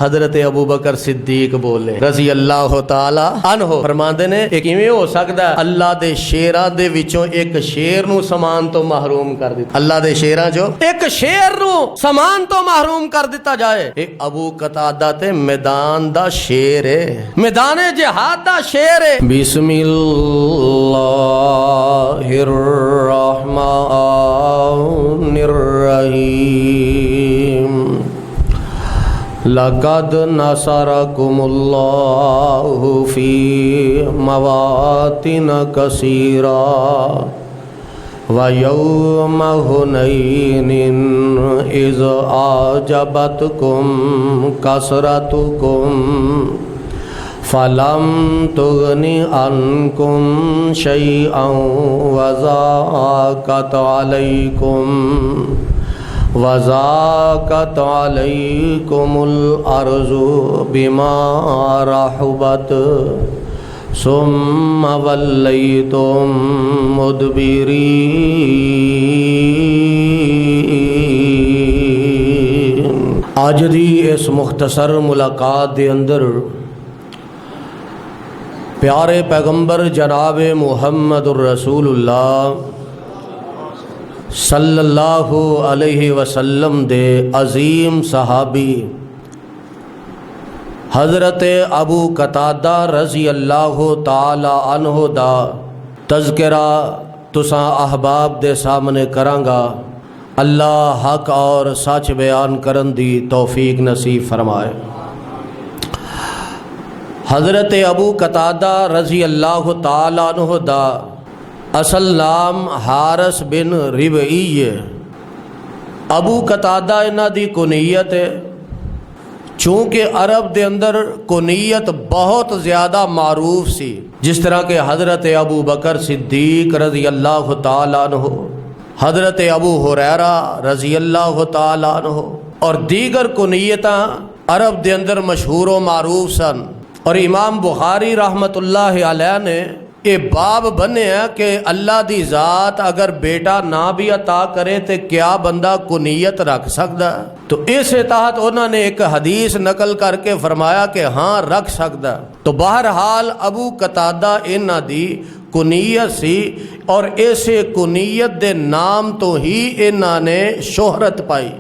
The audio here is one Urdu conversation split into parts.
حضرت ابو بکر صدیق بولے رضی اللہ تعالی عنہ فرماندے نے کہ کیویں ہو سکدا ہے اللہ دے شیراں دے وچوں ایک شیر نو سامان تو محروم کر دتا، اللہ دے شیراں جو ایک شیر نو سامان تو محروم کر دتا جائے۔ اے ابو قتادہ تے میدان دا شیر ہے، میدان جہاد دا شیر ہے۔ بسم اللہ الرحمن الرحیم لقد نصركم الله في مواطن كثيرة ويوم حنين إذ أعجبتكم كثرتكم فلم تغن عنكم شيئا وضاقت علیکم الارض بما رحبت ثم ولیتم مدبرین۔ آج دی اس مختصر ملاقات دے اندر پیارے پیغمبر جناب محمد الرسول اللہ صلی اللہ علیہ وسلم دے عظیم صحابی حضرت ابو قتادہ رضی اللہ تعالی عنہ دا تذکرہ تساں احباب دے سامنے کرانگا۔ اللہ حق اور سچ بیان کرن دی توفیق نصیب فرمائے۔ حضرت ابو قتادہ رضی اللہ تعالی عنہ دا اصل نام حارث بن ربعی ہے۔ ابو قتادہ انہاں دی کنیت ہے، چونکہ عرب دے اندر کنیت بہت زیادہ معروف سی، جس طرح کہ حضرت ابو بکر صدیق رضی اللہ تعالیٰ عنہ، حضرت ابو ہریرہ رضی اللہ تعالیٰ عنہ اور دیگر کنیتاں عرب دے اندر مشہور و معروف سن۔ اور امام بخاری رحمۃ اللہ علیہ نے یہ باب بنے ہیں کہ اللہ دی ذات اگر بیٹا نہ بھی عطا کرے تو کیا بندہ کنیت رکھ سکتا ہے؟ تو اس تحت انہوں نے ایک حدیث نقل کر کے فرمایا کہ ہاں رکھ سکتا ہے۔ تو بہرحال ابو قتادہ انہاں دی کنیت سی، اور ایسے کنیت دے نام تو ہی انہاں نے شہرت پائی۔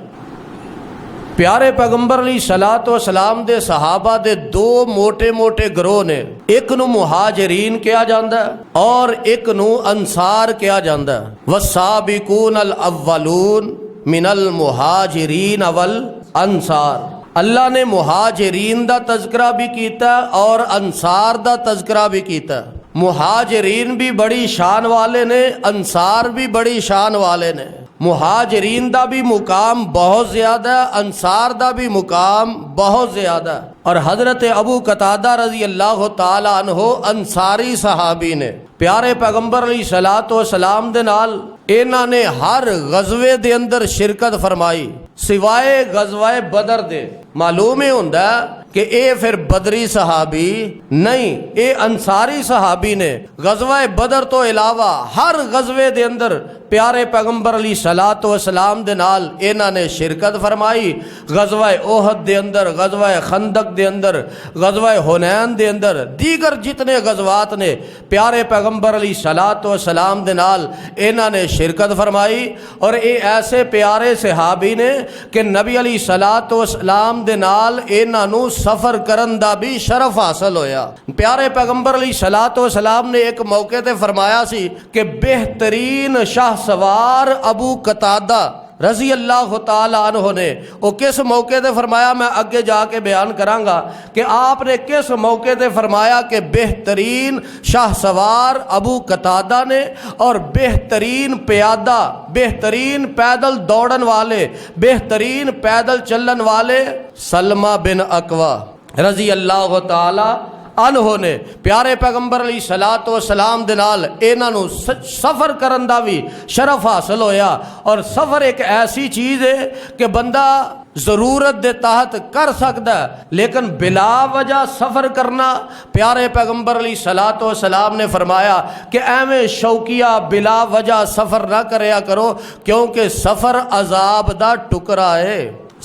پیارے پیغمبر علیہ الصلوۃ والسلام دے صحابہ دے دو موٹے موٹے گروہ نے، ایک نو مہاجرین کہا جاندا ہے اور ایک نو انصار کہا جاندا ہے۔ والسابقون الاولون من المہاجرین والانصار۔ اللہ نے مہاجرین دا تذکرہ بھی کیتا ہے اور انصار دا تذکرہ بھی کیتا ہے۔ مہاجرین بھی بڑی شان والے نے، انصار بھی بڑی شان والے نے۔ مہاجرین دا بھی مقام بہت زیادہ ہے، انصار دا بھی مقام بہت زیادہ ہے۔ اور حضرت ابو قتادہ رضی اللہ تعالی عنہ انصاری صحابی نے پیارے پیغمبر علیہ الصلوۃ والسلام دے نال انہاں نے ہر غزوے دے اندر شرکت فرمائی سوائے غزوہ بدر دے۔ معلوم ہی ہوندا ہے کہ اے پھر بدری صحابی نہیں، اے انصاری صحابی نے غزوہ بدر تو علاوہ ہر غزوے دے اندر پیارے پیغمبر علیہ الصلوۃ والسلام دے نال انہاں نے شرکت فرمائی۔ غزوہ احد دے اندر، غزوہ خندق دے اندر، غزوہ حنین دے اندر، دیگر جتنے غزوات نے پیارے پیغمبر علیہ الصلوۃ والسلام دے نال انہاں نے شرکت فرمائی۔ اور اے ایسے پیارے صحابی نے کہ نبی علیہ الصلوۃ والسلام دے نال انہاں نو سفر کرن دا بھی شرف حاصل ہویا۔ پیارے پیغمبر علیہ الصلوۃ والسلام نے ایک موقع تے فرمایا سی کہ بہترین شاہ سوار ابو قتادہ رضی اللہ تعالی عنہ نے، وہ کس موقع تے فرمایا میں اگے جا کے بیان کراں گا کہ آپ نے کس موقع تے فرمایا کہ بہترین شاہ سوار ابو قتادہ نے اور بہترین پیادہ، بہترین پیدل دوڑن والے، بہترین پیدل چلن والے سلمہ بن اکوع رضی اللہ تعالی عنہ نے پیارے پیغمبر علیہ الصلوۃ والسلام دے نال انہاں نو سفر کرن دا بھی شرف حاصل ہویا۔ اور سفر ایک ایسی چیز ہے کہ بندہ ضرورت دے تحت کر سکتا ہے، لیکن بلا وجہ سفر کرنا پیارے پیغمبر علیہ الصلوۃ والسلام نے فرمایا کہ ایویں شوقیہ بلا وجہ سفر نہ کریا کرو، کیونکہ سفر عذاب دا ٹکڑا ہے،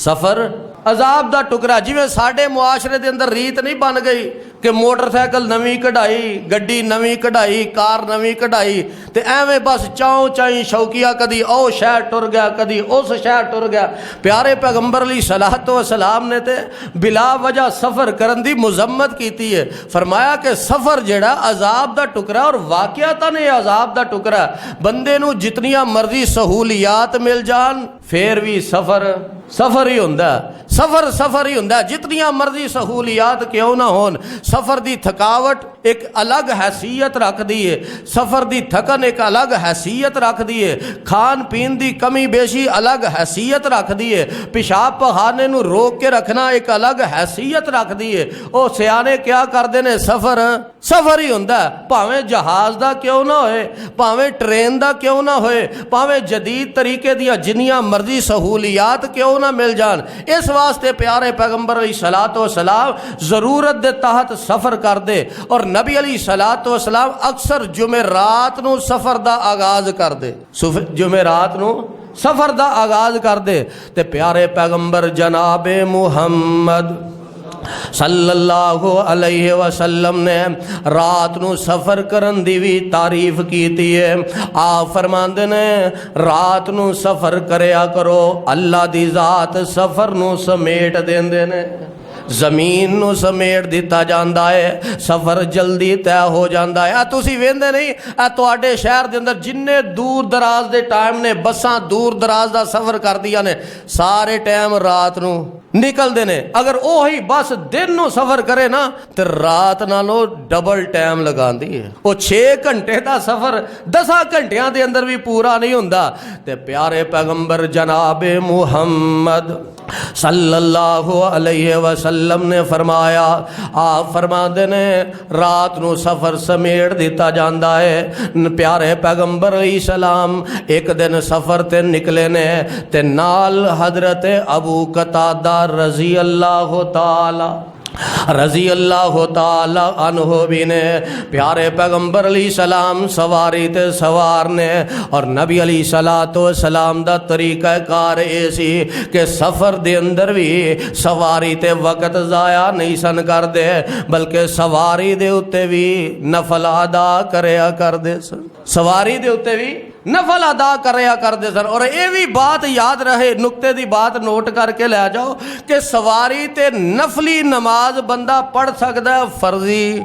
سفر عذاب دا ٹکرا. جویں ساڈے معاشرے دے اندر ریت نہیں بن گئی کہ موٹر سائیکل نویں کਢਾਈ, گڈی نویں کਢਾਈ, کار نویں کਢਾਈ, تے ایویں بس چاؤں چائی شوقیہ کدی او شہر ٹر گیا کدی اس شہر ٹر گیا. پیارے پیغمبر علیہ الصلوۃ والسلام نے تے بلا وجہ سفر کرن دی مذمت کیتی ہے. فرمایا کہ سفر جڑا عذاب دا ٹکرا اور واقعتاً یہ عذاب دا ٹکرا. بندے نو جتنیاں مرضی سہولیات مل جان پھر بھی سفر ہی ہوندا ہے. سفر ہی ہوندا ہے. جتنیاں مرضی سہولیات کیوں نہ ہون, سفر دی تھکاوٹ ایک الگ حیثیت رکھ دی ہے. سفر دی تھکن ایک الگ حیثیت رکھ دی ہے. کھان پین دی کمی بیشی الگ حیثیت رکھ دی ہے. پیشاب پخانے نو روک کے رکھنا ایک الگ حیثیت رکھ دی ہے. او سیانے کیا کردے نے, سفر ہی ہوندا ہے. بھاویں جہاز دا کیوں نہ ہوئے, بھاویں ٹرین دا کیوں نہ ہوئے, بھاویں جدید طریقے دیا جنیاں مرضی سہولیات کیوں نہ مل جان. اس واسطے پیارے پیغمبر علیہ الصلوۃ والسلام ضرورت دے تحت سفر کر دے. اور نبی علیہ الصلوۃ والسلام اکثر جمعرات نو سفر دا آغاز کر دے. جمعرات نو سفر دا آغاز کر دے. تے پیارے پیغمبر جناب محمد صلی اللہ علیہ وسلم نے رات نو سفر کرن دی بھی تعریف کیتی ہے. آپ فرماندے نے رات نو سفر کریا کرو, اللہ دی ذات سفر نو سمیٹ دیندے نے. زمین نو سمیٹ دیتا جاندا ہے, سفر جلدی طے ہو جاندا ہے. تسی ویندے نہیں تواڈے شہر دے اندر جننے دور دراز دے ٹائم نے بساں دور دراز دا سفر کر دیا نے, سارے ٹائم رات نو نکل دے نے. اگر وہی بس دن نو سفر کرے نا تے رات نالوں ڈبل ٹائم لگاندی ہے. وہ 6 گھنٹے دا سفر 10 گھنٹیاں دے اندر بھی پورا نہیں ہوندا. تے پیارے پیغمبر جناب محمد صلی اللہ علیہ وسلم نے فرمایا, آپ فرماندے نے رات نو سفر سمیٹ دیتا جاندا ہے. پیارے پیغمبر علیہ السلام ایک دن سفر تے نکلے نے تے نال حضرت ابو قتادہ رضی اللہ تعالی عنہ بھی نے. پیارے پیغمبر علیہ السلام سواری تے سوار نے, اور نبی علیہ الصلوۃ والسلام دا طریقہ کار اے سی کہ سفر دے اندر بھی سواری تے وقت ضائع نہیں سن کر دے, بلکہ سواری دے اتے بھی نفل ادا کریا کر دے سن. سواری دے اتے بھی نفل ادا کریا کر دے سن. اور یہ بھی بات یاد رہے, نقطے دی بات نوٹ کر کے لے جاؤ کہ سواری تے نفلی نماز بندہ پڑھ سکتا ہے.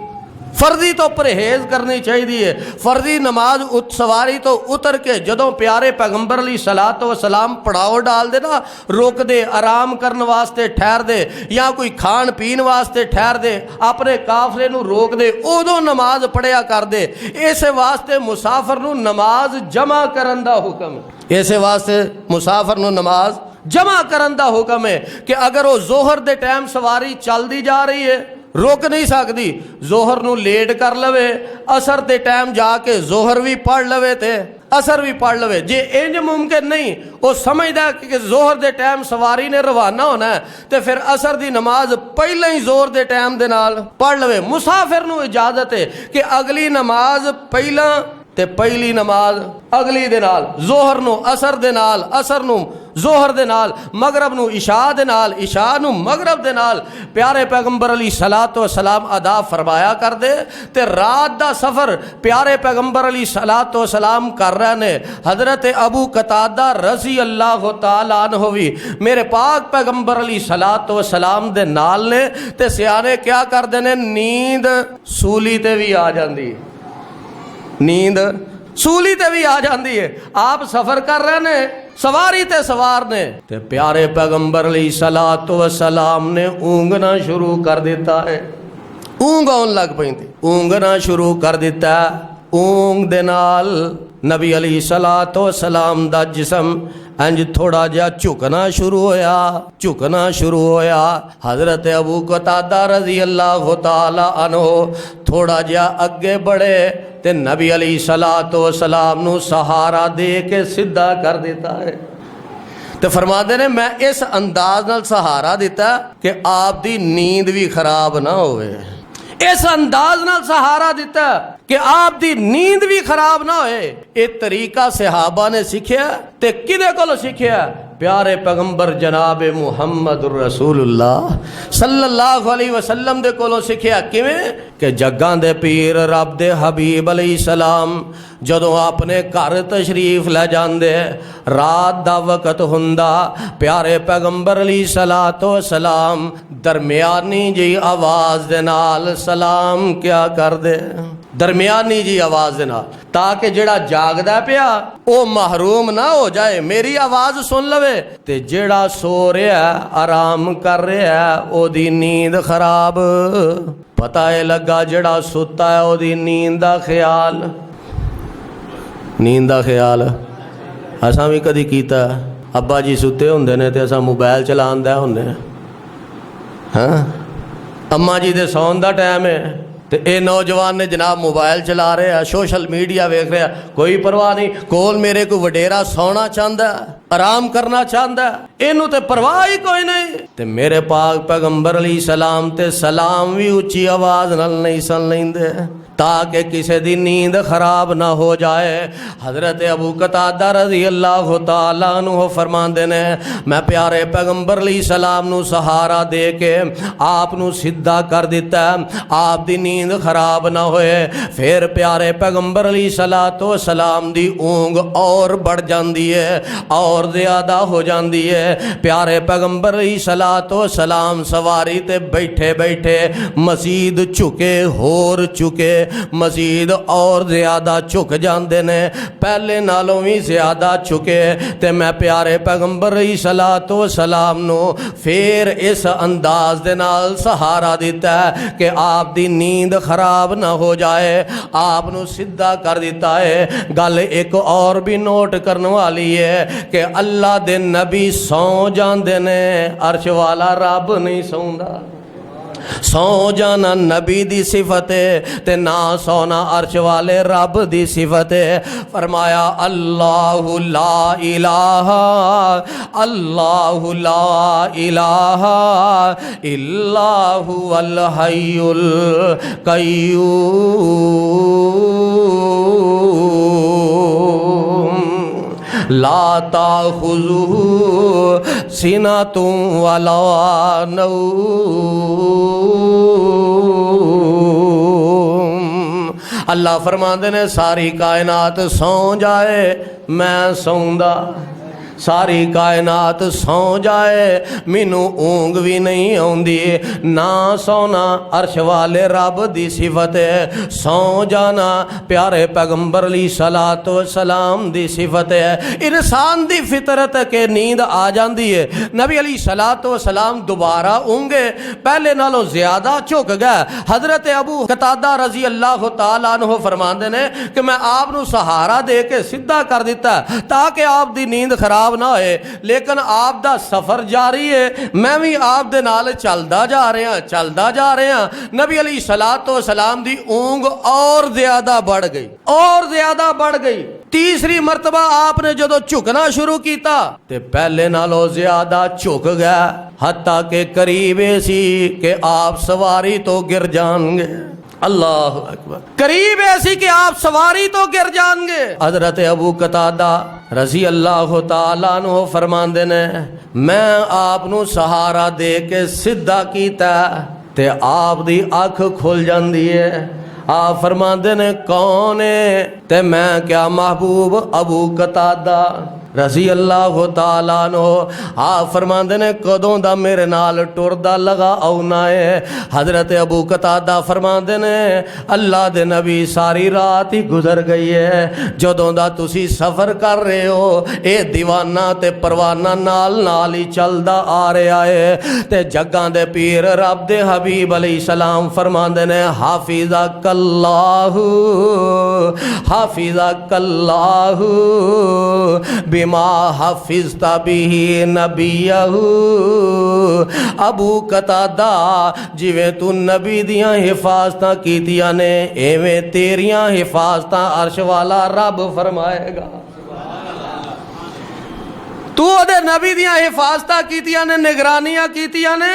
فرضی تو پرہیز کرنی چاہیے. فرضی نماز سواری تو اتر کے جدوں پیارے پیغمبر علیہ الصلوۃ والسلام پڑاؤ ڈال دے نا, روک دے, آرام کرن واسطے ٹھہر دے, یا کوئی کھان پین واسطے ٹھہر دے, اپنے قافلے نو روک دے, ادوں نماز پڑھیا کر دے. اس واسطے مسافر نو نماز جمع کرن دا حکم ہے. اس واسطے مسافر نو نماز جمع کرن دا حکم ہے کہ اگر وہ ظہر دے ٹائم سواری چلدی جا رہی ہے روک نہیں سکتی, ظہر نو لیٹ کر لوے, اثر دے ٹائم جا کے ظہر بھی پڑھ لوے تے اثر بھی پڑھ لوے. جے انج ممکن نہیں, وہ سمجھدا کہ ظہر دے ٹائم سواری نے روانہ ہونا ہے تے پھر اثر دی نماز پہلے ہی ظہر دے ٹائم دے نال پڑھ لوے. مسافر نو اجازت ہے کہ اگلی نماز پہلا تے پہلی نماز اگلی دے نال, ظہر نو اثر دے نال, اثر نو ظہر دے نال, مغرب نو عشاء دے نال, عشاء نو مغرب دے نال پیارے پیغمبر علیہ الصلوۃ والسلام ادا فرمایا کر دے. تے رات دا سفر پیارے پیغمبر علیہ الصلوۃ والسلام کر رہے نے. حضرت ابو قتادہ رضی اللہ تعالی عنہ بھی میرے پاک پیغمبر علیہ الصلوۃ والسلام دے نال نے. تے سیانے کیا کر دے نے, نیند سولی تے بھی آ جاندی, نیند سولی تے بھی آ جاندی ہے. آپ سفر کر رہے نے, سواری تے سوار نے, تے پیارے پیغمبر علیہ الصلوۃ والسلام نے اونگنا شروع کر دیتا ہے. اونگ آن لگ پئی تے اونگنا شروع کر دیتا ہے. اونگ دے نال نبی علیہ الصلوۃ والسلام دا جسم انج تھوڑا جا جھکنا شروع ہویا. حضرت ابو قتادہ رضی اللہ تعالی عنہ تھوڑا جا اگے بڑھے تے نبی علیہ الصلوۃ والسلام نو سہارا دے کے سدھا کر دیتا ہے. تے فرماندے نے میں اس انداز نال سہارا دیتا کہ آپ دی نیند بھی خراب نہ ہوئے. اس انداز نال سہارا دیتا کہ آپ دی نیند بھی خراب نہ ہوئے. یہ طریقہ صحابہ نے سیکھیا تے کدے کولوں سیکھیا؟ پیارے پیغمبر جناب محمد رسول اللہ صلی اللہ علیہ وسلم دے کولوں سکھیا کیویں کہ جگاں دے پیر رب دے حبیب علیہ السلام جدوں اپنے گھر تشریف لے جاندے رات دا وقت ہوندا پیارے پیغمبر علیہ الصلوۃ والسلام درمیانی جی آواز دے نال سلام کیا کر دے، درمیانی جی آواز دے نال، تاکہ جڑا جاگدا پیا او محروم نہ ہو جائے، میری آواز سن لوے، تے جڑا سو رہا ہے آرام کر رہا ہے او دی نیند خراب، پتہ ہے لگا جڑا ستا ہے او دی نیند دا خیال، نیند دا خیال اساں بھی کدی کیتا، ابا جی ستے ہوندے نے تے اساں موبائل چلان دے ہوندے ہاں، اماں جی دے سون دا ٹائم ہے تے اے نوجوان نے جناب موبائل چلا رہے ہیں، سوشل میڈیا ویکھ رہے ہیں، کوئی پرواہ نہیں، کول میرے کو وڈیرا سونا چاہندا ہے، آرام کرنا چاہندا ہے، اینو تے پرواہ ہی کوئی نہیں، تے میرے پاک پیغمبر علیہ السلام تے سلام بھی اچھی آواز نال نہیں سن لیندے تاکہ کسی دی نیند خراب نہ ہو جائے۔ حضرت ابو قتادہ رضی اللہ تعالیٰ عنہ فرماندے نے میں پیارے پیغمبر علیہ السلام نو سہارا دے کے آپ نو سدھا کر دیتا ہے، آپ دی نیند خراب نہ ہوئے، پھر پیارے پیغمبر علیہ السلام دی اونگ اور بڑھ جاندی ہے، اور زیادہ ہو جاندی ہے، پیارے پیغمبر علیہ السلام سواری تے بیٹھے بیٹھے مزید جھکے ہور چکے، مزید اور زیادہ جھک جاندے نے، پہلے نالوں بھی زیادہ جھکے، تے میں پیارے پیغمبر علیہ السلام نو پھر اس انداز دے نال سہارا دیتا ہے کہ آپ دی نیند خراب نہ ہو جائے، آپ نو سدھا کر دیتا ہے۔ گل ایک اور بھی نوٹ کرنے والی ہے کہ اللہ دے نبی سو جاندے نے، عرش والا رب نہیں سوندا، سو جانا نبی دی صفت ہے تے نہ سونا عرش والے رب دی صفت ہے۔ فرمایا اللہ لا الہ اللہ لا الہ الا هو الحی القیوم لا تاخذہ سنۃ ولا نوم، اللہ فرماندے نے ساری کائنات سو جائے میں سوندا، ساری کائنات سو جائے مینو اونگ بھی نہیں آندی، نہ سونا عرش والے رب دی صفت ہے، سو جانا پیارے پیغمبر علیہ السلام دی صفت ہے۔ انسان دی فطرت کے نیند آ جاندی ہے، نبی علیہ السلام دوبارہ اونگے پہلے نالوں زیادہ جھک گئے۔ حضرت ابو قتادہ رضی اللہ تعالیٰ عنہ فرماندے نے کہ میں آپ نو سہارا دے کے سدھا کر دیتا تاکہ آپ دی نیند خراب نہ ہوئے، لیکن آپ دا سفر جاری ہے، میں بھی آپ دے نال چلدا جا رہے ہیں، نبی علیہ السلام دی اونگ اور زیادہ بڑھ گئی، تیسری مرتبہ آپ نے جدو جھکنا شروع کیتا تے پہلے نالوں زیادہ جھک گیا، حتیٰ کہ قریب ایسی کہ آپ سواری تو گر جان گے، اللہ اکبر، قریب ایسی کہ آپ سواری تو گر جان گے۔ حضرت ابو قتادہ رضی اللہ تعالیٰ عنہ فرماندے نے میں آپ نو سہارا دے کے سدھا کیتا تے آپ دی اکھ کھل جاندی ہے، آپ فرماندے نے کون ہے تے میں کیا محبوب ابو قتادہ رضی اللہ تعالیٰ عنہ، آپ فرماندے نے کدوں دا میرے نال ٹردا لگا اونا ہے۔ حضرت ابو قتادہ فرماندے نے اللہ دے نبی ساری رات ہی گزر گئی ہے، جدوں دا تسی سفر کر رہے ہو اے دیوانہ تے پروانہ نال ہی چلدا آ رہا ہے، تے جگاں دے پیر رب دے حبیب علیہ السلام فرماندے نے حافظک اللہ بما حفظت به نبیہ، ابو قتادہ جویں تو نبی دیاں حفاظتاں کیتیاں نے ایویں تیریاں حفاظتاں عرش والا رب فرمائے گا۔ تو دے نبی دیاں حفاظتاں کیتیاں نے، نگرانیاں کیتیاں نے،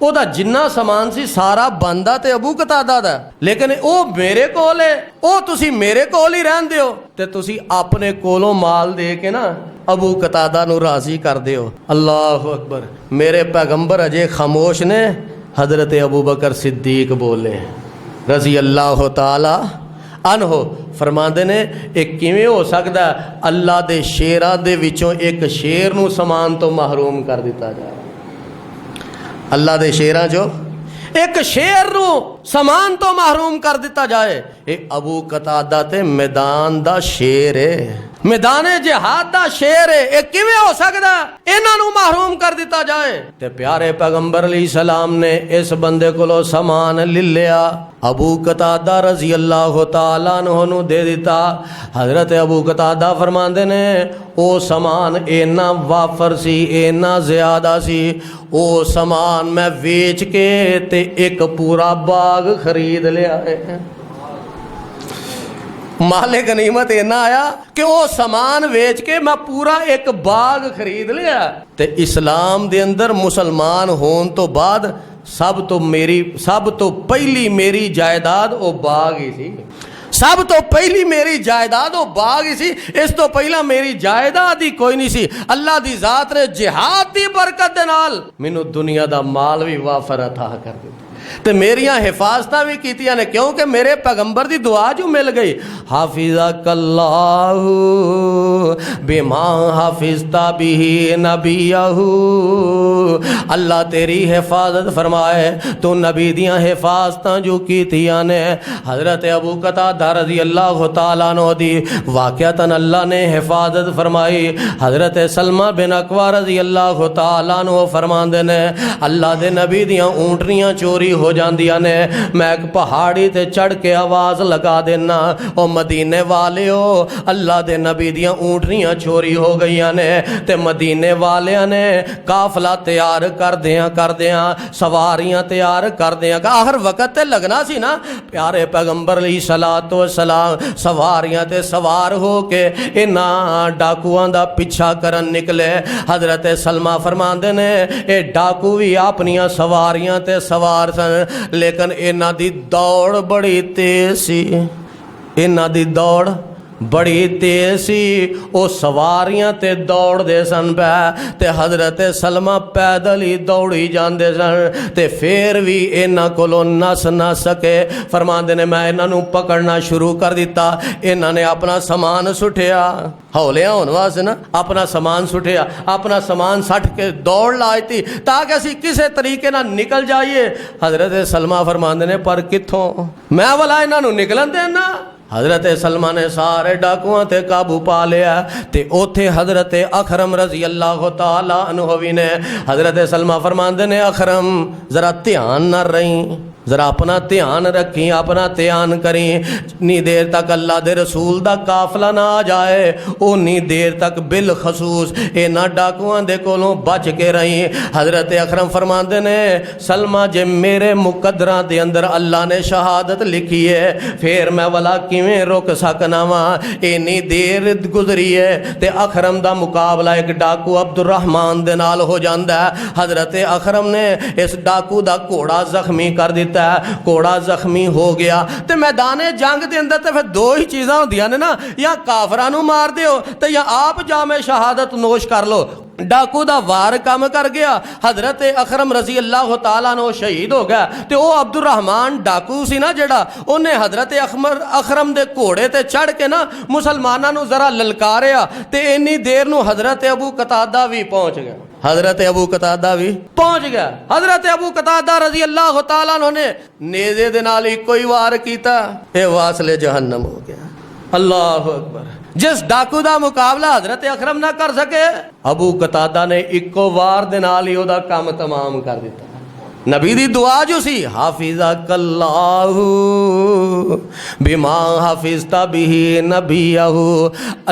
او دا جنہ سامان سی سارا بندہ تے ابو قتادہ دا، لیکن او میرے کول ہے، او تسی میرے کول ہی رہن دیو تے تسی اپنے کولوں مال دے کے نا ابو قتادہ نو راضی کر دیو۔ اللہ اکبر، میرے پیغمبر اجے خاموش نے، حضرت ابو بکر صدیق بولے رضی اللہ تعالی عنہ، فرماندے نے ایک کیویں ہو سکدا ہے اللہ دے شیراں دے وچوں ایک شیر نو سامان تو محروم کر دیتا جائے، اللہ دے شیراں جو ایک شیر نو سامان تو محروم کر دیتا جائے۔ اے ابو قتادہ تے میدان دا شیر ہے، میدان جہاد دا شیر ہے، اے کیویں ہو سکدا انہاں نو محروم کر دیتا جائے؟ تے پیارے پیغمبر علیہ السلام نے اس بندے کولو سامان لے لیا، ابو قتادہ رضی اللہ تعالیٰ عنہ نو دے دیتا۔ حضرت ابو قتادہ فرماندے نے او سامان اینا وافر سی، اینا زیادہ سی، او سامان میں ویچ کے تے ایک پورا باغ خرید لیا ہے۔ مال غنیمت اینا آیا کہ وہ سامان ویچ کے میں پورا ایک باغ خرید لیا۔ تے اسلام دے اندر مسلمان ہون تو بعد سب تو پہلی میری جائیداد وہ باغ ہی سی، سب تو پہلی میری جائیداد وہ باغ ہی سی، اس تو پہلا میری جائیداد ہی کوئی نہیں سی۔ اللہ دی ذات نے جہاد دی برکت دے نال مینوں دنیا دا مال بھی وافر عطا کر دتا تے میریاں حفاظتاں بھی کیتیاں نے، کیونکہ میرے پیغمبر دی دعا جو مل گئی، حافظک اللہ بما حفظت بہ نبیہ، اللہ تیری حفاظت فرمائے تو نبی دیاں حفاظتاں جو کیتیاں نے۔ حضرت ابو قتادہ رضی اللہ تعالیٰ عنہ دی واقعتاً اللہ نے حفاظت فرمائی۔ حضرت سلمہ بن اکوع رضی اللہ تعالیٰ عنہ فرماندے نے اللہ دے نبی دیاں اونٹنیاں چوری ہو جاندیاں نے، میں ایک پہاڑی تے چڑھ کے آواز لگا دینا، او مدینے والیو اللہ دے نبی دیاں اونٹنیاں چوری ہو گئیاں نے، تے مدینے والیاں نے قافلہ تیار کر دیاں سواریاں تیار کر دیاں، آخر وقت تے لگنا سی نا، پیارے پیغمبر علیہ الصلوۃ والسلام سواریاں تے سوار ہو کے انہاں ڈاکواں دا پیچھا کرن نکلے۔ حضرت سلمہ فرماندے نے اے ڈاکو بھی اپنیاں سواریاں تے سوار سن، لیکن انہاں دی دوڑ بڑی تیز سی، انہاں دی دوڑ بڑی تیز سی، او سواریاں تے دوڑ دے سن پہ تے حضرت سلمہ پیدل ہی دوڑی جاندے سن تے پھر بھی انہاں کولوں نس نہ سکے۔ فرماندے نے میں انہاں نو پکڑنا شروع کر دیتا، انہاں نے اپنا سامان سٹھیا، ہولیاں ہون واسطے نا اپنا سامان سٹھیا، اپنا سامان سٹ کے دوڑ لائی تھی تاکہ اسی کسے طریقے نہ نکل جائیے۔ حضرت سلمہ فرماندے نے پر کتھوں میں والا انہاں نو نکلن دینا۔ حضرت سلمہ نے سارے ڈاکواں تے قابو پا لیا تے اوتھے حضرت اکرم رضی اللہ تعالی عنہ بھی نے۔ حضرت سلمہ فرماندے نے اکرم ذرا دھیان نہ رہیں، ذرا اپنا دھیان رکھیں، اپنا دھیان کریں، اتنی دیر تک اللہ دے رسول دا قافلہ نہ آ جائے اونی دیر تک بالخصوص اینا ڈاکواں دے کولوں بچ کے رہیں۔ حضرت اکرم فرماندے نے سلمہ جے میرے مقدراں دے اندر اللہ نے شہادت لکھی ہے پھر میں والا کیویں روک سکنا وا، اینی دیر گزری ہے تے اکرم دا مقابلہ ایک ڈاکو عبد الرحمن دے نال ہو جاندا ہے۔ حضرت اکرم نے اس ڈاکو دا گھوڑا زخمی کر دیتا ہے، گھوڑا زخمی ہو گیا تے میدان جنگ دے اندر تے پھر دو ہی چیزاں ہوندیاں نے نا، یا کافراں نو مار دیو تے یا آپ جام شہادت نوش کر لو۔ ڈاکو دا وار کم کر گیا، حضرت اکرم رضی اللہ تعالیٰ عنہ شہید ہو گیا تے او عبد الرحمن ڈاکو سی نا جڑا انہیں حضرت اکرم دے گھوڑے تے چڑھ کے نا مسلماناں نو ذرا للکاریا تے انی دیر نو حضرت ابو قتادہ بھی پہنچ گیا، حضرت ابو قتادہ بھی پہنچ گیا۔ حضرت ابو قتادہ رضی اللہ تعالیٰ عنہ نے نیزے دے نال کوئی وار کیتا، اے واصل جہنم ہو گیا۔ اللہ اکبر، جس ڈاکو دا مقابلہ حضرت اکرم نہ کر سکے ابو قتادہ نے اکو وار دے نال ہی او دا کام تمام کر دیتا۔ نبی دی دعا جو سی حافظک اللہ بما حفظت بہ نبیہ،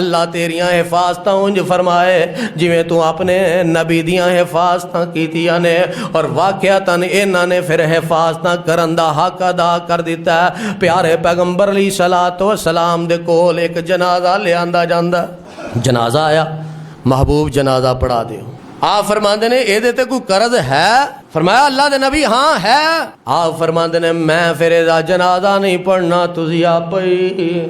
اللہ تیریاں حفاظتاں انج فرمائے جویں تو اپنے نبی دیاں حفاظتاں کیتیاں نے، اور واقعتاً انہاں نے پھر حفاظتاں کرن دا حق ادا کر دیتا ہے۔ پیارے پیغمبر علیہ الصلوۃ والسلام دے کول ایک جنازہ لے آندا جاندا، جنازہ آیا، محبوب جنازہ پڑھا دیو، آپ فرماندے نے اے دے تے کوئی قرض ہے؟ فرمایا اللہ دے نبی ہاں ہے۔ آپ فرماندے نے میں پھر دا جنازہ نہیں پڑھنا، تسی آپ ہی۔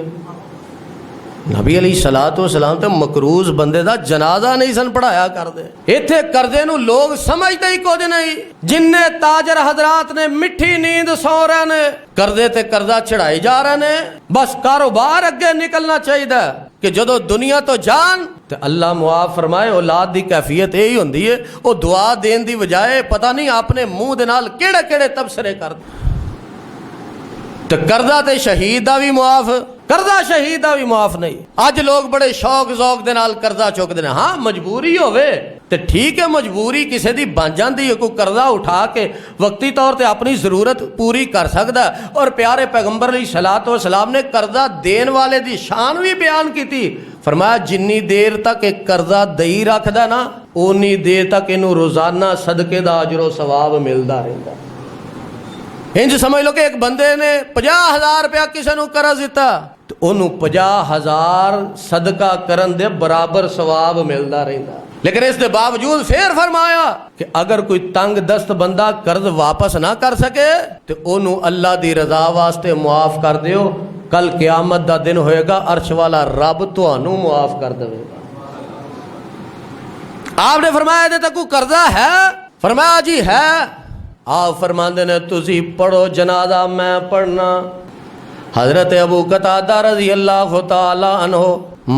نبی علیہ الصلوۃ والسلام تے مکروز بندے دا جنازہ نہیں سن پڑھایا کردے۔ ایتھے قرضے نو لوگ سمجھتے ہی کچھ نہیں، جننے تاجر حضرات نے مٹھی نیند سو رہے نے، قرضے تے قرضہ چڑھائی جا رہے نے، بس کاروبار اگے نکلنا چاہیے کہ جدو دنیا تو جان تے اللہ معاف فرمائے۔ اولاد دی کیفیت یہی ہوندی ہے، وہ دعا دین دی بجائے پتہ نہیں اپنے منہ دے نال کیڑے کیڑے تبصرے کرتے۔ تے قرضہ تے شہید دا بھی معاف، قرضہ شہید دا بھی معاف نہیں۔ اج لوگ بڑے شوق ذوق دے نال قرضہ چکتے ہیں۔ ہاں مجبوری ہوئے تے ٹھیک ہے، مجبوری کسی دی بن جاندی ہے، کوئی قرضہ اٹھا کے وقتی طور تے اپنی ضرورت پوری کر سکتا ہے۔ اور پیارے پیغمبر علیہ الصلوۃ والسلام نے قرضہ دین والے دی شان بھی بیان کی تھی۔ فرمایا جنی دیر تک ایک قرضہ دئی رکھدا نا، اونی دیر تک اینوں روزانہ صدقے دا اجر و ثواب ملدا رہندا۔ انج سمجھ لو کہ ایک بندے نے 50,000 روپیہ کسی نو قرض دیتا تو انہوں 50,000 صدقہ کرن دے برابر ثواب ملدا رہندا۔ لیکن اس دے باوجود پھر فرمایا کہ اگر کوئی تنگ دست بندہ قرض واپس نہ کر سکے تو انہوں اللہ دی رضا واسطے معاف کر دیو، کل قیامت دا دن ہوئے گا، عرش والا رب تانوں معاف کر دے گا۔ آپ نے فرمایا دے تک کوئی قرضہ ہے؟ فرمایا جی ہے۔ آپ فرماندے نے تسی پڑھو جنازہ میں پڑھنا۔ حضرت ابو قتادہ رضی اللہ تعالی عنہ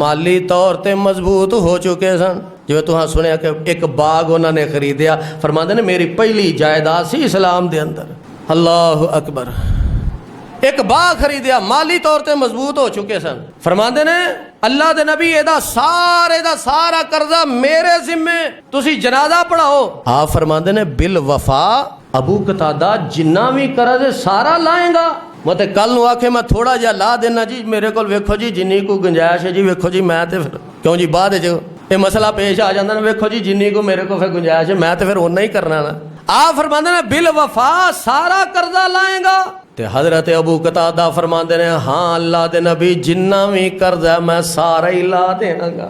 مالی طور تے مضبوط ہو چکے سن۔ جو تہاں سنیا کہ ایک باغ انہوں نے خریدیا، فرماندے نے میری پہلی جائیداد سی اسلام دے اندر۔ اللہ اکبر، ایک باغ خریدیا، مالی طور تے مضبوط ہو چکے سن۔ فرماندے نے اللہ دے نبی ادا سارا قرضہ میرے ذمے، تسی جنازہ پڑھاؤ۔ آپ فرماندے نے بالوفا ابو قتادہ جنہ بھی قرض سارا لائیں گا، مطلب کل نو آکھے میں تھوڑا جا لا دینا جی، میرے کو ویکھو جی جنی کو گنجائش ہے جی، ویکھو جی میں تے پھر کیوں جی بعد جو یہ مسئلہ پیش آ جاندہ نا، ویکھو جی جنی کو میرے کو پھر گنجائش ہے میں تے پھر اونا ہی کرنا نا۔ آپ فرماندے نے بالوفا سارا قرضہ لائیں گا۔ تے حضرت ابو قتادہ فرماندے نے ہاں اللہ دے نبی جنہ بھی قرض ہے میں سارا ہی لا دینا گا۔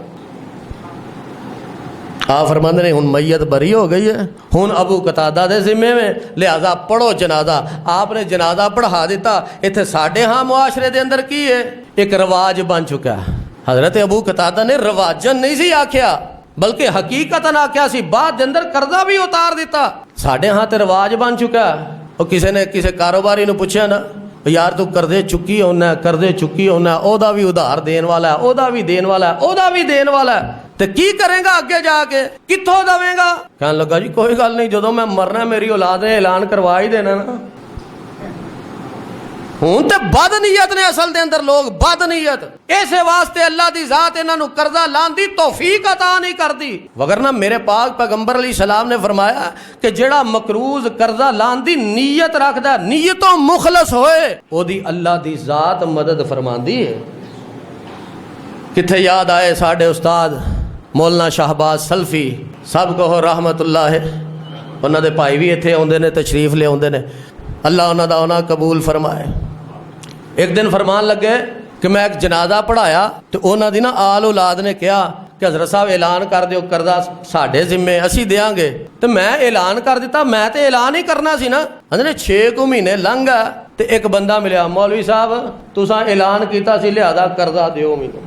آپ فرماندے نے ہن میت بری ہو گئی ہے، ہن ابو قتادہ دے ذمے میں، لہذا پڑھو جنازہ۔ آپ نے جنازہ پڑھا دیتا۔ ایتھے ساڈے ہاں معاشرے دے اندر کی ہے، ایک رواج بن چکا ہے۔ حضرت ابو قتادہ نے رواجن نہیں سی آکھیا بلکہ حقیقتاً آکھیا سی، بعد دے اندر قرضہ بھی اتار دیتا۔ ساڈے ہاں تے رواج بن چکا ہے۔ اور کسی نے کسی کاروباری نے پوچھا نا یار تو قرضے چکی ہونا ہے، قرضے چکی ہونا ہے، او دا بھی ادھار دین والا ہے، او دا بھی دین والا ہے، او دا بھی دین والا ہے، تو کی کریں گا اگے جا کے، کتھوں دویں گا؟ کہنے لگا جی کوئی گل نہیں، جدوں میں مرنا میری اولاد نے اعلان کروا ہی دینا نا۔ ہوں تے بد نیت نے اصل دے اندر لوگ بد نیت، ایسے واسطے اللہ دی ذات انہاں نو قرضہ لان دی توفیق عطا نہیں کر دی۔ وگرنہ میرے پاک پیغمبر علیہ السلام نے فرمایا کہ جیڑا مقروض قرضہ لان دی نیت رکھدا، نیتوں مخلص ہوئے، او دی اللہ دی ذات مدد فرماندی ہے۔ کتھے یاد آئے ساڈے استاد مولانا شہباز سلفی سب کو رحمت اللہ ہے، انہاں دے بھائی بھی ایتھے آوندے نے، تشریف لے آوندے نے، اللہ انہاں دا انہاں قبول فرمائے۔ ایک دن فرمان لگے کہ میں ایک جنازہ پڑھایا تو انہاں دی نا آل اولاد نے کہا کہ حضرت صاحب اعلان کر دیو قرضہ ساڈے ذمے اسی دیاں گے، تو میں اعلان کر دیتا، میں تے اعلان ہی کرنا سی نا۔ اندر 6 مہینے لنگ گئے تے ایک بندہ ملیا، مولوی صاحب تساں اعلان کیتا سی لہذا قرضہ دیو مینوں،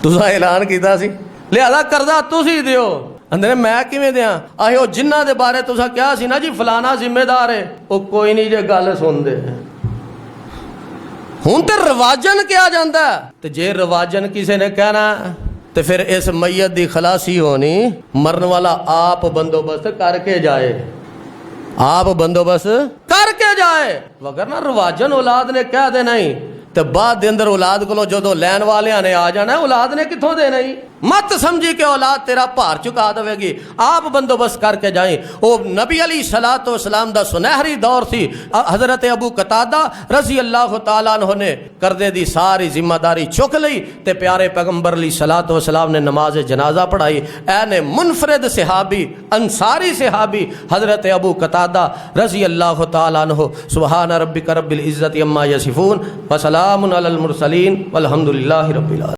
تساں اعلان کیتا سی لہذا قرضہ تسی دیو۔ اندر میں کیویں دیاں؟ آہے او جنہ دے بارے تساں کیا سی نا جی فلانا ذمہ دار ہے، او کوئی نہیں جے گل سن دے۔ ہوں تو رواجن کیا جاندہ ہے، تو جے رواجن کسی نے کہنا تو پھر اس میت دی خلاصی ہونی مرن والا آپ بندوبست کر کے جائے، آپ بندوبست کر کے جائے، وگرنہ رواجن اولاد نے کہہ دے نہیں تو بعد دے اندر اولاد کو جدو لین والے نے آ جانا ہے، اولاد نے کتھوں دے نہیں۔ مت سمجھی کہ اولاد تیرا بھار چکا دے گی، آپ بندوبست کر کے جائیں۔ وہ نبی علیہ الصلوۃ والسلام دا سنہری دور سی، حضرت ابو قتادہ رضی اللہ تعالیٰ عنہ نے قرضے دی ساری ذمہ داری چک لئی تے پیارے پیغمبر علیہ الصلوۃ والسلام نے نماز جنازہ پڑھائی۔ اے منفرد صحابی انصاری صحابی حضرت ابو قتادہ رضی اللہ تعالیٰ عنہ۔ سبحان ربک رب العزت عما یصفون وسلام علی المرسلین والحمد للہ رب العالمین۔